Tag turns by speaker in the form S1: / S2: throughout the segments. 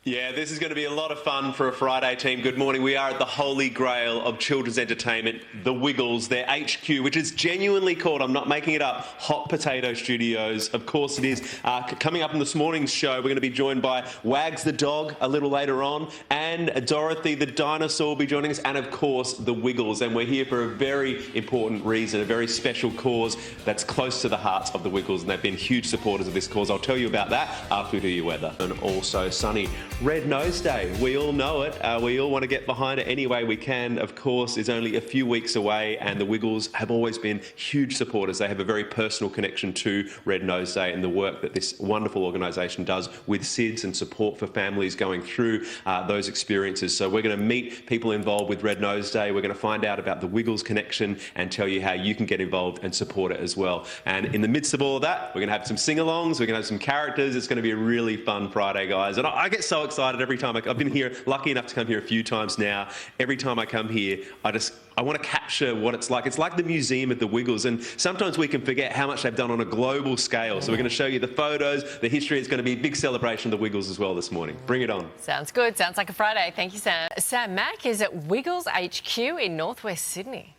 S1: Yeah, this is going to be a lot of fun for a Friday team. Good morning. We are at the holy grail of children's entertainment, The Wiggles, their HQ, which is genuinely called, I'm not making it up, Hot Potato Studios. Of course it is. Coming up in this morning's show, we're going to be joined by Wags the dog a little later on, and Dorothy the dinosaur will be joining us, and of course The Wiggles. And we're here for a very important reason, a very special cause that's close to the hearts of The Wiggles, and they've been huge supporters of this cause. I'll tell you about that after we do your weather. And also sunny. Red Nose Day, we all know it. We all want to get behind it any way we can. Of course, it's only a few weeks away, and the Wiggles have always been huge supporters. They have a very personal connection to Red Nose Day and the work that this wonderful organisation does with SIDS and support for families going through those experiences. So we're going to meet people involved with Red Nose Day. We're going to find out about the Wiggles connection and tell you how you can get involved and support it as well. And in the midst of all of that, we're going to have some sing-alongs, we're going to have some characters. It's going to be a really fun Friday, guys. And I get so excited every time. I've been here, lucky enough to come here a few times now. Every time I come here, I want to capture what it's like. It's like the museum of the Wiggles, and sometimes we can forget how much they've done on a global scale. So we're going to show you the photos, the history. It's going to be a big celebration of the Wiggles as well this morning. Bring it on.
S2: Sounds good. Sounds like a Friday. Thank you, Sam. Sam Mack is at Wiggles HQ in northwest Sydney.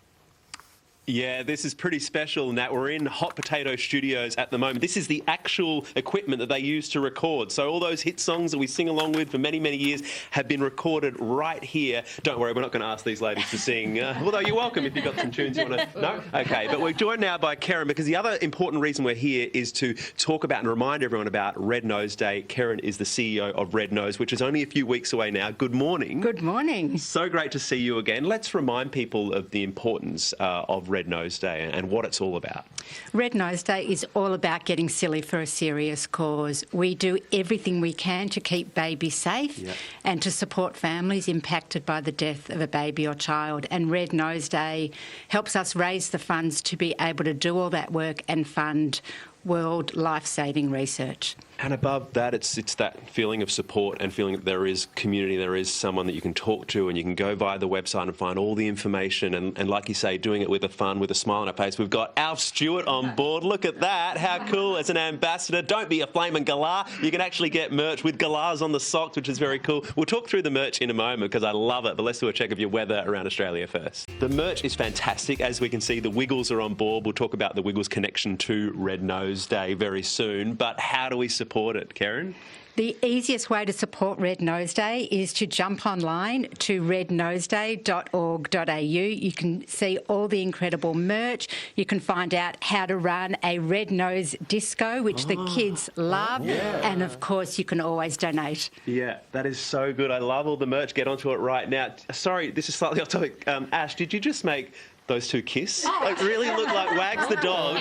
S1: Yeah, this is pretty special in that we're in Hot Potato Studios at the moment. This is the actual equipment that they use to record. So all those hit songs that we sing along with for many, many years have been recorded right here. Don't worry, we're not going to ask these ladies to sing. Although you're welcome if you've got some tunes you want to... No? Okay, but we're joined now by Karen, because the other important reason we're here is to talk about and remind everyone about Red Nose Day. Karen is the CEO of Red Nose, which is only a few weeks away now. Good morning.
S3: Good morning.
S1: So great to see you again. Let's remind people of the importance of Red Nose Day and what it's all about.
S3: Red Nose Day is all about getting silly for a serious cause. We do everything we can to keep babies safe and to support families impacted by the death of a baby or child. And Red Nose Day helps us raise the funds to be able to do all that work and fund world life-saving research.
S1: And above that, it's that feeling of support and feeling that there is community, there is someone that you can talk to, and you can go via the website and find all the information. And like you say, doing it with a fun, with a smile on our face. We've got Alf Stewart on board. Look at that. How cool. As an ambassador, don't be a flaming galah. You can actually get merch with galahs on the socks, which is very cool. We'll talk through the merch in a moment because I love it, but let's do a check of your weather around Australia first. The merch is fantastic. As we can see, the Wiggles are on board. We'll talk about the Wiggles connection to Red Nose Day very soon. But how do we support it, Karen?
S3: The easiest way to support Red Nose Day is to jump online to rednoseday.org.au. You can see all the incredible merch. You can find out how to run a Red Nose disco, which the kids love. And, of course, you can always donate.
S1: Yeah, that is so good. I love all the merch. Get onto it right now. Sorry, this is slightly off topic. Ash, did you just make those two kiss? Like, really look like Wags the dog.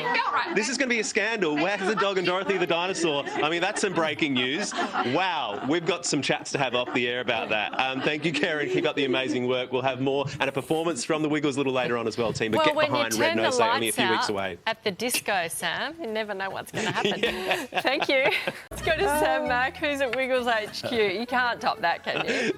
S1: This is going to be a scandal. Wags the dog and Dorothy the dinosaur. I mean, that's some breaking news. Wow, we've got some chats to have off the air about that. Thank you, Karen. Keep up the amazing work. We'll have more and a performance from the Wiggles a little later on as well, team. But get behind Red Nose Day, only a few weeks away.
S2: At the disco, Sam. You never know what's going to happen. Thank you. Let's go to Sam Mack, who's at Wiggles HQ. You can't top that, can you?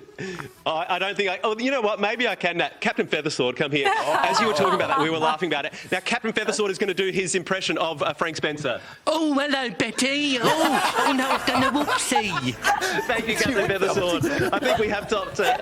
S1: I don't think oh, you know what? Maybe I can. Captain Feathersword, come here. As you were talking about that, we were laughing about it. Now, Captain Feathersword is going to do his impression of Frank Spencer.
S4: Oh, hello, Betty. Oh, no, I've done a whoopsie.
S1: Thank you, Captain Feathersword. I think we have topped it.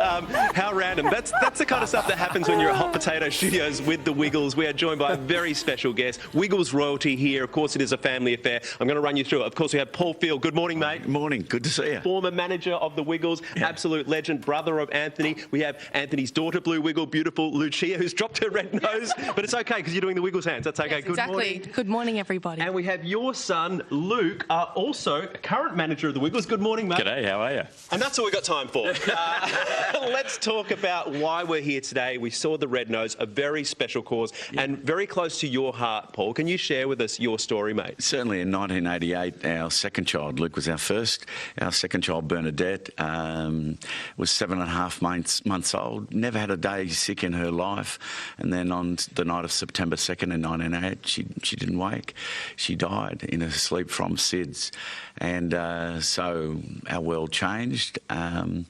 S1: How random. That's the kind of stuff that happens when you're at Hot Potato Studios with the Wiggles. We are joined by a very special guest, Wiggles royalty here. Of course, it is a family affair. I'm going to run you through it. Of course, we have Paul Field. Good morning, mate.
S4: Good morning. Good to see you.
S1: Former manager of the Wiggles, absolute legend, brother of Anthony. We have Anthony's daughter, Blue Wiggle, beautiful Lucia, who's dropped her red nose. But it's okay because you're doing the Wiggles hands. That's okay.
S5: Yes, good morning. Good morning, everybody.
S1: And we have your son, Luke, also current manager of the Wiggles. Good morning, mate.
S6: G'day, how are you?
S1: And that's all we've got time for. Let's talk about why we're here today. We saw the Red Nose, a very special cause and very close to your heart, Paul. Can you share with us your story, mate?
S4: Certainly in 1988, our second child, Luke, was our first. Our second child, Bernadette, was 7.5 months old. Never had a day sick in her life. And then on the night of September 2nd in 1988, she didn't wake. She died in her sleep from SIDS. And so our world changed. And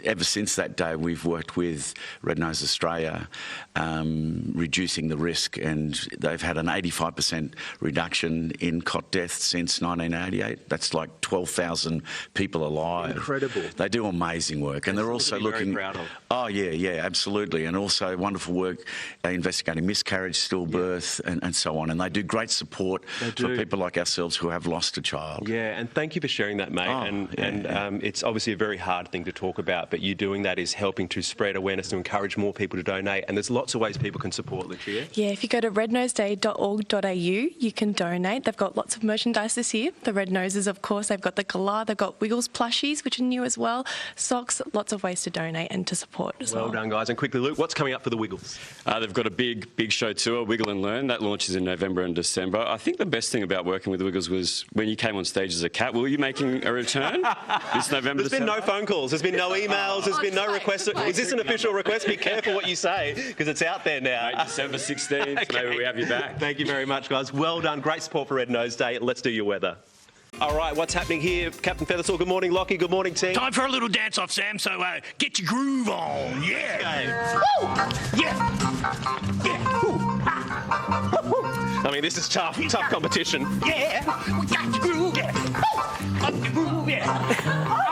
S4: ever since that day, we've worked with Red Nose Australia, reducing the risk. And they've had an 85% reduction in cot deaths since 1988. That's like 12,000 people alive.
S1: Incredible.
S4: They do amazing work. And they're also looking...
S1: Very proud of.
S4: Oh, yeah, absolutely. And also wonderful work investigating miscarriage, stillbirth, and so on. And they do great support for people like ourselves who have lost a child.
S1: Yeah, and thank you for sharing that, mate. It's obviously a very hard thing to talk about, but you doing that is helping to spread awareness, to encourage more people to donate. And there's lots of ways people can support, Lucia.
S5: Yeah, if you go to rednoseday.org.au, you can donate. They've got lots of merchandise this year. The Red Noses, of course, they've got the galah, they've got Wiggles plushies, which are new as well, socks, lots of ways to donate and to support as well.
S1: Well done, guys. And quickly, Luke, what's coming up for the Wiggles?
S6: They've got a big show tour, Wiggle and Learn. That launches in November and December. I think the best thing about working with the Wiggles was when you came on stage as a cat. Will you making a return this November?
S1: There's been no phone calls. There's been no emails. There's been no requests. Is this an official request? Be careful what you say, because it's out there now.
S6: Mate, December 16th, maybe we have you back.
S1: Thank you very much, guys. Well done. Great support for Red Nose Day. Let's do your weather. All right, what's happening here? Captain Feathersall, good morning. Lockie, good morning, team.
S7: Time for a little dance-off, Sam, so get your groove on. Yeah.
S1: Okay.
S7: Woo! Yeah. Woo.
S1: I mean, this is tough competition.
S7: Yeah. We got your groove. Yeah. Up your groove, yeah.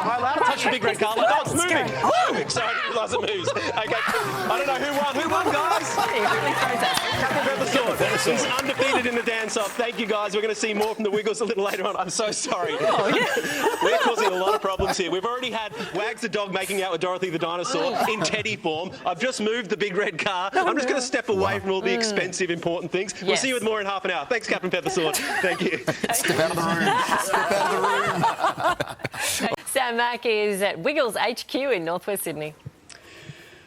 S1: Am I allowed to touch the big red car? Oh, it's moving. Sorry, I didn't realise it moves. Okay, I don't know who won. Who won, guys? Captain Feathersall. He's undefeated in the dance-off. Thank you, guys. We're going to see more from the Wiggles a little later on. I'm so sorry. We're causing a lot of problems here. We've already had Wags the dog making out with Dorothy the dinosaur in teddy form. I've just moved the big red car. I'm just going to step away from all the expensive, important things. We'll see you with more in half an hour. Thanks, Captain Feathersall. Thank you.
S8: Step out of the room. Step out of the room.
S2: Sam Mack is at Wiggles HQ in Northwest Sydney.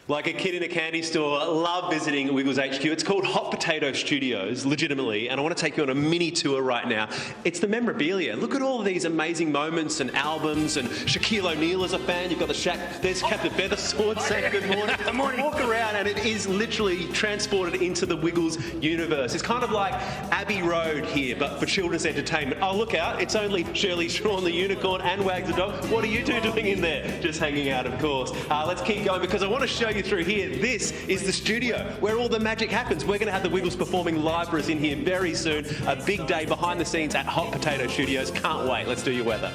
S1: Like a kid in a candy store, love visiting Wiggles HQ. It's called Hot Potato Studios, legitimately, and I want to take you on a mini tour right now. It's the memorabilia. Look at all of these amazing moments and albums, and Shaquille O'Neal is a fan. You've got the Shaq. There's Captain Feathersword saying good morning.
S7: Good morning.
S1: Walk around and it is literally transported into the Wiggles universe. It's kind of like Abbey Road here, but for children's entertainment. Oh, look out. It's only Shirley Strawn, the unicorn, and Wags the dog. What are you two doing in there? Just hanging out, of course. Let's keep going, because I want to show you through here. This is the studio where all the magic happens. We're going to have the Wiggles performing live for us in here very soon. A big day behind the scenes at Hot Potato Studios. Can't wait. Let's do your weather.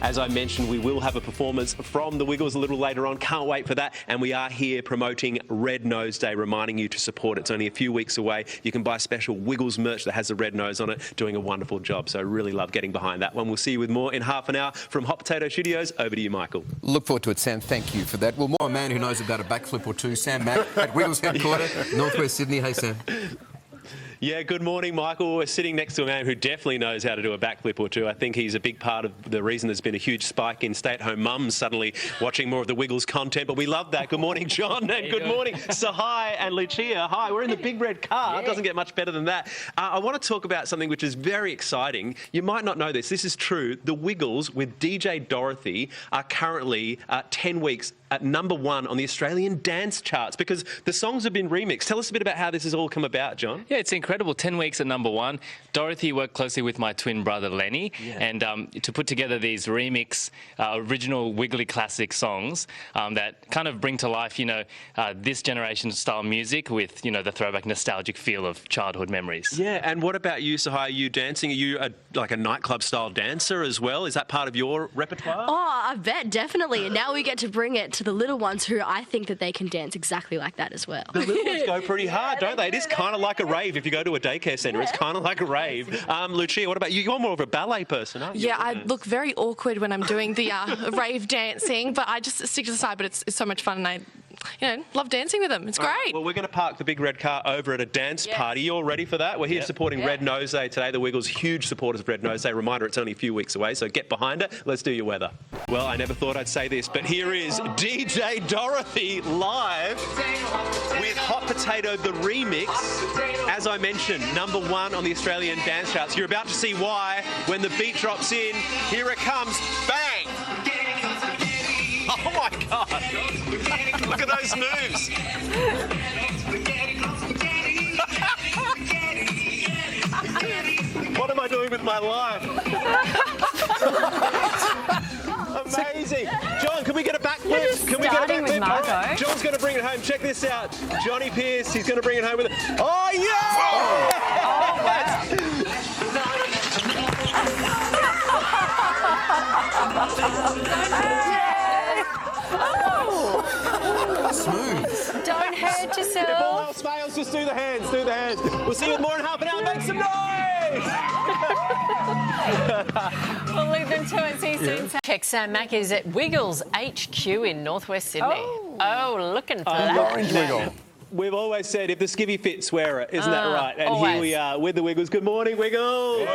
S1: As I mentioned, we will have a performance from the Wiggles a little later on. Can't wait for that. And we are here promoting Red Nose Day, reminding you to support. It's only a few weeks away. You can buy special Wiggles merch that has a red nose on it, doing a wonderful job. So really love getting behind that one. We'll see you with more in half an hour from Hot Potato Studios. Over to you, Michael.
S8: Look forward to it, Sam. Thank you for that. Well, more a man who knows about a backflip or two, Sam Mack at Wiggles headquarters, Northwest Sydney. Hey, Sam.
S1: Yeah, good morning, Michael. We're sitting next to a man who definitely knows how to do a backflip or two. I think he's a big part of the reason there's been a huge spike in stay-at-home mums suddenly watching more of the Wiggles content, but we love that. Good morning, John, and good morning, Sahai and Lucia. Hi, we're in the big red car. It doesn't get much better than that. I want to talk about something which is very exciting. You might not know this. This is true. The Wiggles with DJ Dorothy are currently 10 weeks at #1 on the Australian dance charts because the songs have been remixed. Tell us a bit about how this has all come about, John.
S9: Yeah, it's incredible. 10 weeks at #1. Dorothy worked closely with my twin brother Lenny and to put together these remix original Wiggly classic songs that kind of bring to life, this generation's style music with, the throwback nostalgic feel of childhood memories.
S1: Yeah, and what about you, Sahai? Are you dancing? Are you like a nightclub style dancer as well? Is that part of your repertoire?
S10: Oh, I bet, definitely. And now we get to bring it to the little ones who I think that they can dance exactly like that as well.
S1: The little ones go pretty hard, don't they? It is kind of like a rave. If you go to a daycare centre, it's kind of like a rave. Lucia, what about you? You're more of a ballet person, aren't you?
S5: Yeah, I look very awkward when I'm doing the rave dancing, but I just stick to the side, but it's so much fun and I love dancing with them. It's great.
S1: Well, we're going to park the big red car over at a dance party. You all ready for that? We're here supporting Red Nose Day today. The Wiggles, huge supporters of Red Nose Day. Reminder, it's only a few weeks away, so get behind it. Let's do your weather. Well, I never thought I'd say this, but here is DJ Dorothy live with Hot Potato, the remix. As I mentioned, #1 on the Australian dance charts. You're about to see why when the beat drops in. Here it comes. Bang! Oh, my God. Look at those moves. doing with my life? Amazing. John, can we get a backflip? Can we get a
S2: starting with
S1: backflip? All right,
S2: Marco.
S1: John's going to bring it home. Check this out. Johnny Pierce, he's going to bring it home with it. Oh, yeah!
S8: Smooth.
S2: Don't hurt
S1: If all
S2: yourself.
S1: else fails, just do the hands. Do the hands. We'll see you in more than half an hour. Make some noise!
S2: We'll leave them to it. See you soon. Check Sam Mack is at Wiggles HQ in Northwest Sydney. Oh, looking for that.
S8: Orange wiggle.
S1: We've always said, if the skivvy fits, wear it. Isn't that right? And
S2: always.
S1: here we are with the Wiggles. Good morning, Wiggles.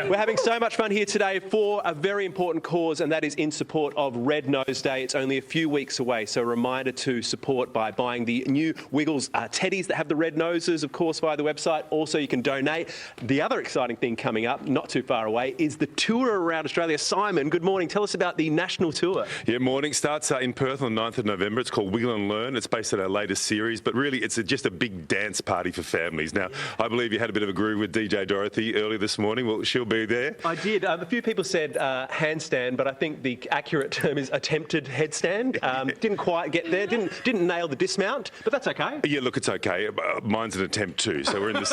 S1: We're having so much fun here today for a very important cause, and that is in support of Red Nose Day. It's only a few weeks away, so a reminder to support by buying the new Wiggles teddies that have the red noses, of course, via the website. Also, you can donate. The other exciting thing coming up, not too far away, is the tour around Australia. Simon, good morning. Tell us about the national tour.
S11: Yeah, morning. Starts in Perth on the 9th of November. It's called Wiggle and Learn. It's based on our latest series, but really it's just a big dance party for families. Now, I believe you had a bit of a groove with DJ Dorothy early this morning. Well, she'll be there.
S1: I did. A few people said handstand, but I think the accurate term is attempted headstand. Didn't quite get there. Didn't nail the dismount, but that's okay.
S11: Yeah, look, it's okay. Mine's an attempt too, so we're in this.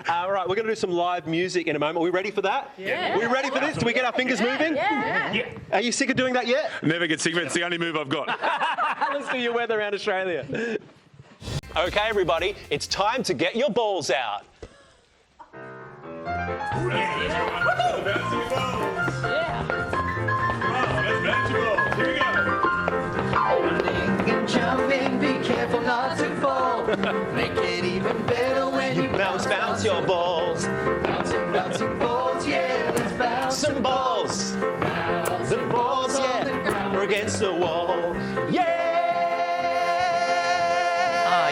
S1: All right, we're going to do some live music in a moment. Are we ready for that?
S2: Yeah.
S1: Are we ready for this? Do we get our fingers moving?
S2: Yeah.
S1: Are you sick of doing that yet?
S11: Never get sick of it. It's the only move I've got.
S1: Let's do your weather around Australia. Okay, everybody, it's time to get your balls out.
S7: Jumping, be careful not to fall. Make it even better when you
S1: Bounce your balls.
S7: bouncing balls, yeah, let's bounce
S1: Some balls. The balls, yeah. We're against the wall. Yeah!
S2: Oh,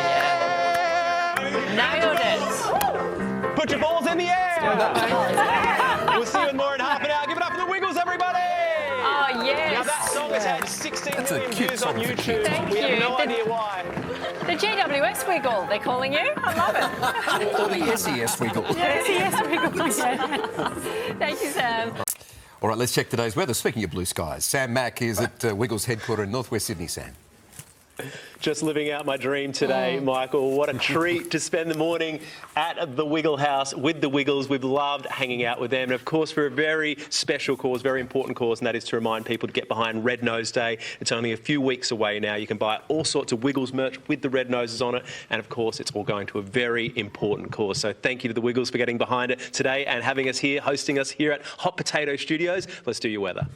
S2: yeah. Nailed it.
S1: Put your balls in the air. We'll see you in more than half an hour. Give it up for the Wiggles, everybody.
S2: Oh, yes.
S1: Now that song has had 16
S8: That's a
S1: million
S8: cute
S1: views on
S8: song for
S1: YouTube.
S2: Thank
S1: We have
S2: you.
S1: no idea why.
S2: The GWS Wiggle, they're calling you. I love it.
S8: Or the SES wiggle.
S2: Yes, Wiggle. Thank you, Sam.
S8: All right, let's check today's weather. Speaking of blue skies, Sam Mack is at Wiggles headquarters in Northwest Sydney, Sam.
S1: Just living out my dream today, Michael. What a treat to spend the morning at the Wiggle House with the Wiggles. We've loved hanging out with them. And, of course, for a very special cause, very important cause, and that is to remind people to get behind Red Nose Day. It's only a few weeks away now. You can buy all sorts of Wiggles merch with the red noses on it. And, of course, it's all going to a very important cause. So thank you to the Wiggles for getting behind it today and having us here, hosting us here at Hot Potato Studios. Let's do your weather.